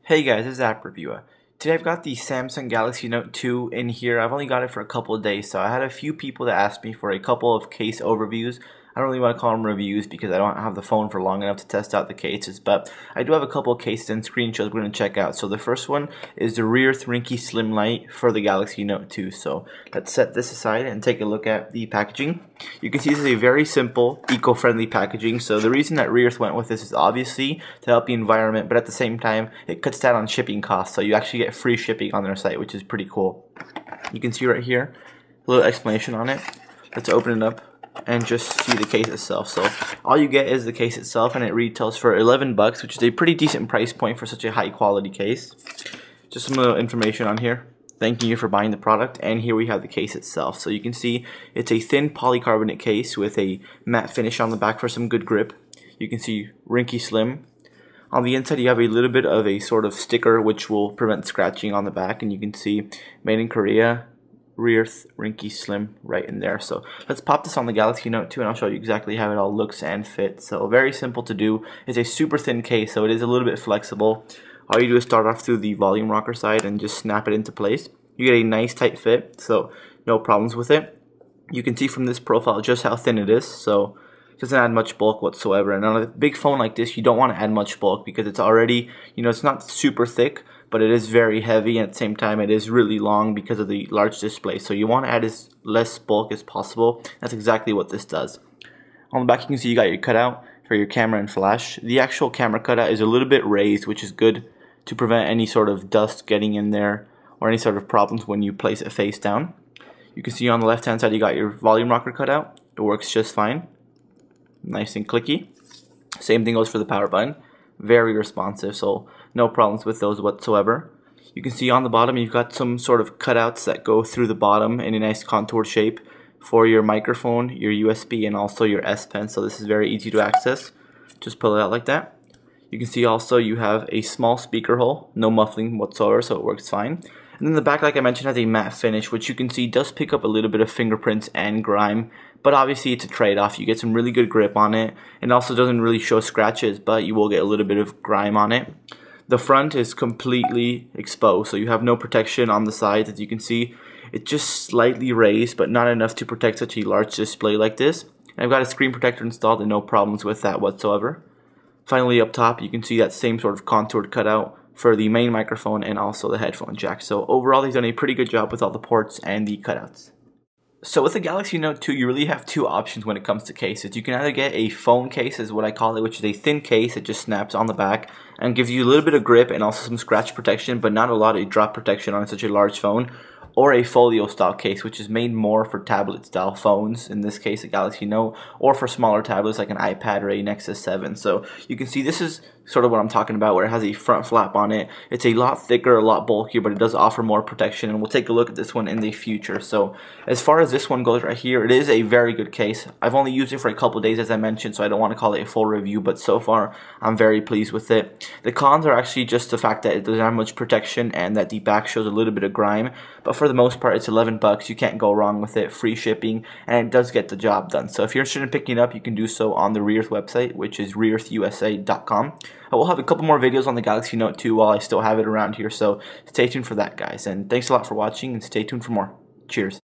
Hey guys, this is App Reviewer. Today I've got the Samsung Galaxy Note 2 in here. I've only got it for a couple of days, so I had a few people that asked me for a couple of case overviews. I don't really want to call them reviews because I don't have the phone for long enough to test out the cases, but I do have a couple of cases and screenshots we're going to check out. So the first one is the Rearth Ringke Slim Lite for the Galaxy Note 2. So let's set this aside and take a look at the packaging. You can see this is a very simple, eco-friendly packaging. So the reason that Rearth went with this is obviously to help the environment, but at the same time, it cuts down on shipping costs. So you actually get free shipping on their site, which is pretty cool. You can see right here, a little explanation on it. Let's open it up and just see the case itself. So all you get is the case itself, and it retails for 11 bucks, which is a pretty decent price point for such a high quality case. Just some little information on here, thanking you for buying the product. And here we have the case itself. So you can see it's a thin polycarbonate case with a matte finish on the back for some good grip. You can see Ringke Slim. On the inside you have a little bit of a sort of sticker which will prevent scratching on the back, and you can see made in Korea, Rearth Ringke Slim right in there. So let's pop this on the Galaxy Note 2 and I'll show you exactly how it all looks and fits. So very simple to do. It's a super thin case, so it is a little bit flexible. All you do is start off through the volume rocker side and just snap it into place. You get a nice tight fit, so no problems with it. You can see from this profile just how thin it is, so it doesn't add much bulk whatsoever. And on a big phone like this, you don't want to add much bulk because it's already, it's not super thick, but it is very heavy, and at the same time it is really long because of the large display. So you want to add as less bulk as possible. That's exactly what this does. On the back you can see you got your cutout for your camera and flash. The actual camera cutout is a little bit raised, which is good to prevent any sort of dust getting in there or any sort of problems when you place it face down. You can see on the left hand side you got your volume rocker cutout. It works just fine. Nice and clicky. Same thing goes for the power button. Very responsive, so no problems with those whatsoever. You can see on the bottom you've got some sort of cutouts that go through the bottom in a nice contoured shape for your microphone, your USB, and also your S Pen, so this is very easy to access. Just pull it out like that. You can see also you have a small speaker hole, no muffling whatsoever, so it works fine. And then the back, like I mentioned, has a matte finish, which you can see does pick up a little bit of fingerprints and grime, but obviously it's a trade-off. You get some really good grip on it, and also doesn't really show scratches, but you will get a little bit of grime on it. The front is completely exposed, so you have no protection on the sides. As you can see, it's just slightly raised, but not enough to protect such a large display like this. And I've got a screen protector installed and no problems with that whatsoever. Finally, up top, you can see that same sort of contoured cutout for the main microphone and also the headphone jack. So overall, they've done a pretty good job with all the ports and the cutouts. So with the Galaxy Note 2, you really have two options when it comes to cases. You can either get a phone case, is what I call it, which is a thin case that just snaps on the back and gives you a little bit of grip and also some scratch protection, but not a lot of drop protection on such a large phone. Or a folio style case, which is made more for tablet style phones, in this case a Galaxy Note, or for smaller tablets like an iPad or a Nexus 7. So you can see this is sort of what I'm talking about, where it has a front flap on it. It's a lot thicker, a lot bulkier, but it does offer more protection, and we'll take a look at this one in the future. So as far as this one goes right here, it is a very good case. I've only used it for a couple days, as I mentioned, so I don't want to call it a full review, but so far I'm very pleased with it. The cons are actually just the fact that it doesn't have much protection and that the back shows a little bit of grime, but for the most part it's 11 bucks. You can't go wrong with it. Free shipping, and it does get the job done. So if you're interested in picking it up, you can do so on the Rearth website, which is rearthusa.com. I will have a couple more videos on the Galaxy Note 2 while I still have it around here, so stay tuned for that, guys. And thanks a lot for watching, and stay tuned for more. Cheers.